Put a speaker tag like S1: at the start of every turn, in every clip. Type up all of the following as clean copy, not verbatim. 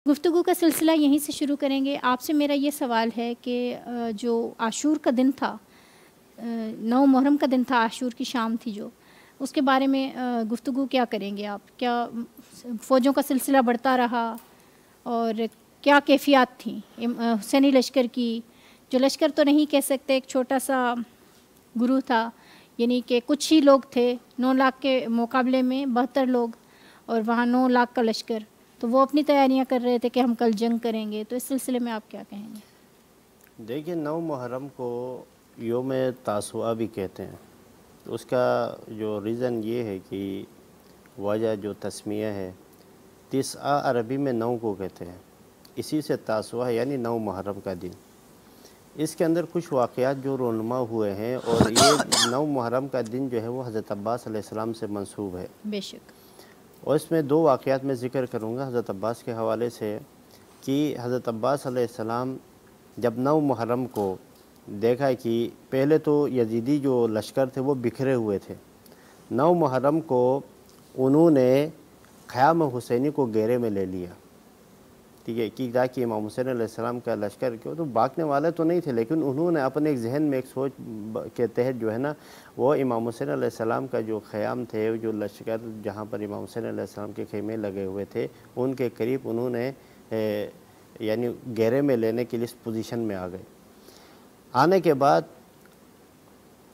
S1: گفتگو کا سلسلہ یہیں سے شروع کریں گے۔ آپ سے میرا یہ سوال ہے کہ جو عاشور کا دن تھا، 9 محرم کا دن تھا، عاشور کی شام تھی جو، اس کے بارے میں گفتگو کیا کریں گے آپ؟ کیا فوجوں کا سلسلہ بڑھتا رہا اور کیا کیفیات تھیں حسینی لشکر کی؟ جو لشکر تو نہیں کہہ سکتے، ایک چھوٹا سا گروہ تھا، یعنی کہ کچھ ہی لوگ تھے 9 لاکھ کے مقابلے میں 72 لوگ، اور وہاں 9 لاکھ کا لشکر، تو وہ اپنی تیاریاں کر رہے تھے کہ ہم کل جنگ کریں گے، تو اس سلسلے میں آپ کیا کہیں گے؟
S2: دیکھیں، 9 محرم کو یوم تاسوعہ بھی کہتے ہیں۔ اس کا جو ریزن یہ ہے کہ وجہ جو تسمیہ ہے، تسعہ عربی میں 9 کو کہتے ہیں، اسی سے تاسوعہ یعنی 9 محرم کا دن۔ اس کے اندر کچھ واقعات جو رونما ہوئے ہیں، اور یہ 9 محرم کا دن جو ہے وہ حضرت عباس علیہ السلام سے منسوب ہے۔
S1: بے شک۔
S2: اور اس میں 2 واقعات میں ذکر کروں گا حضرت عباس کے حوالے سے، کہ حضرت عباس علیہ السلام جب 9 محرم کو دیکھا کہ پہلے تو یزیدی جو لشکر تھے وہ بکھرے ہوئے تھے، 9 محرم کو انہوں نے خیام حسینی کو گھیرے میں لے لیا، ٹھیک ہے، کہ تاکہ امام حسین علیہ السلام کا لشکر کیوں تو بھاگنے والے تو نہیں تھے، لیکن انہوں نے اپنے ایک ذہن میں ایک سوچ کے تحت جو ہے نا، وہ امام حسین علیہ السلام کا جو خیام تھے، جو لشکر جہاں پر امام حسین علیہ السلام کے خیمے لگے ہوئے تھے، ان کے قریب انہوں نے یعنی گھیرے میں لینے کے لیے اس پوزیشن میں آ گئے۔ آنے کے بعد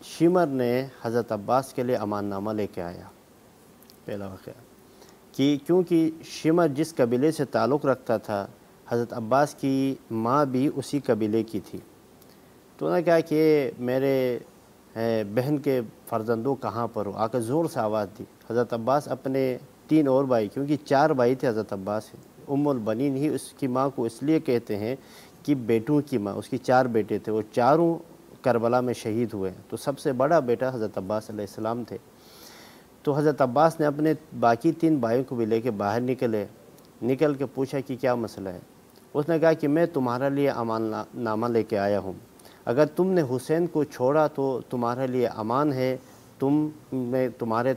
S2: شمر نے حضرت عباس کے لیے امان نامہ لے کے آیا، پہلا واقعہ، کہ کیونکہ شمر جس قبیلے سے تعلق رکھتا تھا، حضرت عباس کی ماں بھی اسی قبیلے کی تھی، تو انہوں نے کہا کہ میرے بہن کے فرزندوں کہاں پر ہو، آ کر زور سے آواز دی۔ حضرت عباس اپنے 3 اور بھائی، کیونکہ 4 بھائی تھے حضرت عباس، ام البنین ہی اس کی ماں کو اس لیے کہتے ہیں کہ بیٹوں کی ماں، اس کی 4 بیٹے تھے، وہ چاروں کربلا میں شہید ہوئے، تو سب سے بڑا بیٹا حضرت عباس علیہ السلام تھے۔ تو حضرت عباس نے اپنے باقی 3 بھائیوں کو بھی لے کے باہر نکل کے پوچھا کہ کیا مسئلہ ہے۔ اس نے کہا کہ میں تمہارے لیے امان نامہ لے کے آیا ہوں، اگر تم نے حسین کو چھوڑا تو تمہارے لیے امان ہے، تمہارے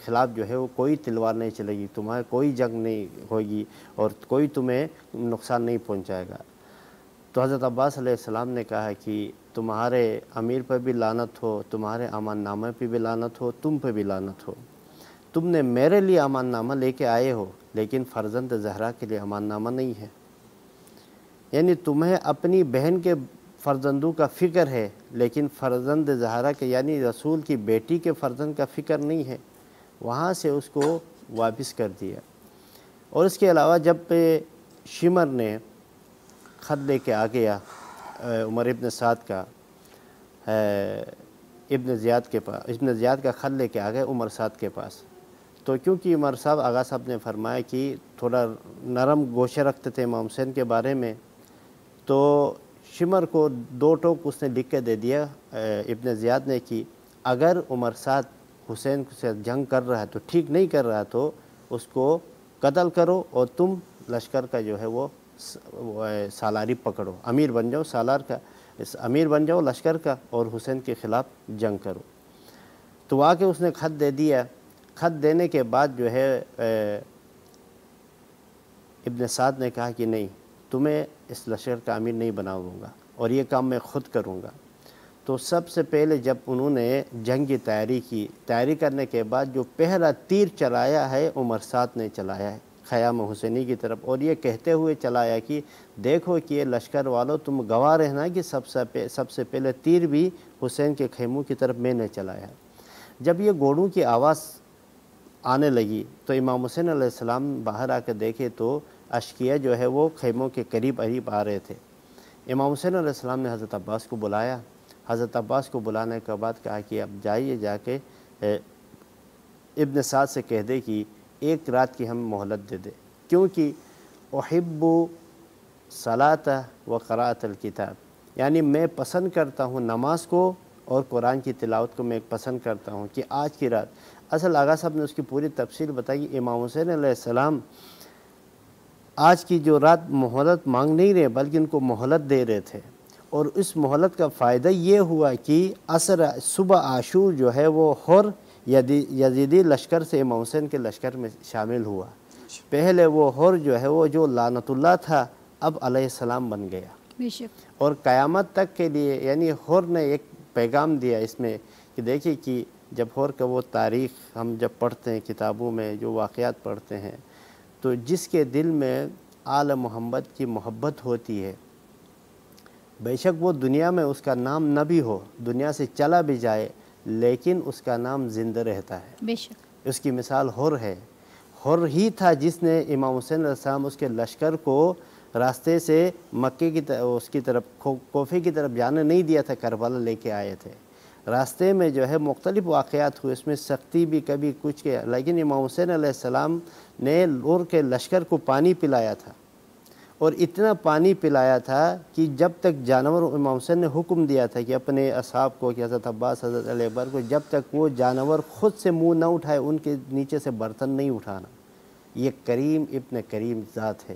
S2: خلاف جو ہے وہ کوئی تلوار نہیں چلے گی، تمہارے کوئی جنگ نہیں ہوگی، اور کوئی تمہیں نقصان نہیں پہنچائے گا۔ تو حضرت عباس علیہ السلام نے کہا کہ تمہارے امیر پر بھی لعنت ہو، تمہارے امان نامہ پہ بھی لعنت ہو، تم پہ بھی لعنت ہو، تم نے میرے لیے امان نامہ لے کے آئے ہو، لیکن فرزند زہرا کے لیے امان نامہ نہیں ہے، یعنی تمہیں اپنی بہن کے فرزندوں کا فکر ہے، لیکن فرزند زہرا کے یعنی رسول کی بیٹی کے فرزند کا فکر نہیں ہے۔ وہاں سے اس کو واپس کر دیا۔ اور اس کے علاوہ جب شمر نے خط لے کے آ گیا عمر ابن سعد کا، ابن زیاد کا خط لے کے آ گئے عمر سعد کے پاس، تو کیونکہ عمر صاحب آغا صاحب نے فرمایا کہ تھوڑا نرم گوشے رکھتے تھے امام حسین کے بارے میں، تو شمر کو 2 ٹوک اس نے لکھ کے دے دیا ابن زیاد نے کہ اگر عمر سعد حسین سے جنگ کر رہا ہے تو ٹھیک، نہیں کر رہا تو اس کو قتل کرو، اور تم لشکر کا جو ہے وہ سالاری پکڑو، امیر بن جاؤ، سالار کا امیر بن جاؤ لشکر کا، اور حسین کے خلاف جنگ کرو۔ تو آ کے اس نے خط دے دیا۔ خط دینے کے بعد جو ہے ابن سعد نے کہا کہ نہیں، تمہیں اس لشکر کا امیر نہیں بناؤں گا، اور یہ کام میں خود کروں گا۔ تو سب سے پہلے جب انہوں نے جنگ کی تیاری کرنے کے بعد جو پہلا تیر چلایا ہے عمر سعد نے چلایا ہے خیام حسینی کی طرف، اور یہ کہتے ہوئے چلایا کہ دیکھو کہ یہ لشکر والوں تم گواہ رہنا کہ سب سے پہلے تیر بھی حسین کے خیموں کی طرف میں نے چلایا ہے۔ جب یہ گھوڑوں کی آواز آنے لگی تو امام حسین علیہ السلام باہر آ کے دیکھے تو اشقیہ جو ہے وہ خیموں کے قریب آ رہے تھے۔ امام حسین علیہ السلام نے حضرت عباس کو بلایا۔ حضرت عباس کو بلانے کے بعد کہا کہ اب جائیے، جا کے ابن سعد سے کہہ دے کہ 1 رات کی ہم مہلت دے دے، کیونکہ احب صلاۃ و قراءۃ الکتاب، یعنی میں پسند کرتا ہوں نماز کو اور قرآن کی تلاوت کو، میں پسند کرتا ہوں کہ آج کی رات، اصل آغا صاحب نے اس کی پوری تفصیل بتائی، امام حسین علیہ السلام آج کی جو رات مہلت مانگ نہیں رہے بلکہ ان کو مہلت دے رہے تھے، اور اس مہلت کا فائدہ یہ ہوا کہ صبح عاشور جو ہے وہ حر یزیدی لشکر سے امام حسین کے لشکر میں شامل ہوا، پہلے وہ حر جو ہے وہ جو لعنت اللہ تھا اب علیہ السلام بن گیا.
S1: بے شک.
S2: اور قیامت تک کے لیے یعنی حر نے ایک پیغام دیا اس میں کہ دیکھیے کہ جب حر کا وہ تاریخ ہم جب پڑھتے ہیں کتابوں میں جو واقعات پڑھتے ہیں تو جس کے دل میں آل محمد کی محبت ہوتی ہے بے شک وہ دنیا میں اس کا نام نہ بھی ہو, دنیا سے چلا بھی جائے, لیکن اس کا نام زندہ رہتا ہے.
S1: بے شک.
S2: اس کی مثال حر ہے. حر ہی تھا جس نے امام حسین علیہ السلام اس کے لشکر کو راستے سے مکے کی اس کی طرف کوفے کی طرف جانے نہیں دیا تھا, کربلا لے کے آئے تھے. راستے میں جو ہے مختلف واقعات ہوئے, اس میں سختی بھی کبھی کچھ کے, لیکن امام حسین علیہ السلام نے حر کے لشکر کو پانی پلایا تھا, اور اتنا پانی پلایا تھا کہ جب تک جانور, امام حسین نے حکم دیا تھا کہ اپنے اصحاب کو, کہ حضرت عباس حضرت علی اکبر کو, جب تک وہ جانور خود سے منہ نہ اٹھائے ان کے نیچے سے برتن نہیں اٹھانا. یہ کریم ابن کریم ذات ہے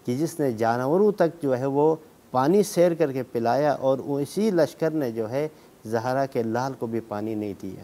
S2: کہ جس نے جانوروں تک جو ہے وہ پانی سیر کر کے پلایا, اور اسی لشکر نے جو ہے زہرا کے لال کو بھی پانی نہیں دیا.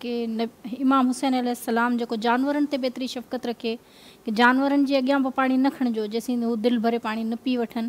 S1: کہ امام حسین علیہ السلام جو جانورن تے بہتری شفقت رکھے کہ جانورن جی اگیاں بھی پانی نہ کھنجو جیسے وہ دل بھرے پانی نہ پی وٹھن,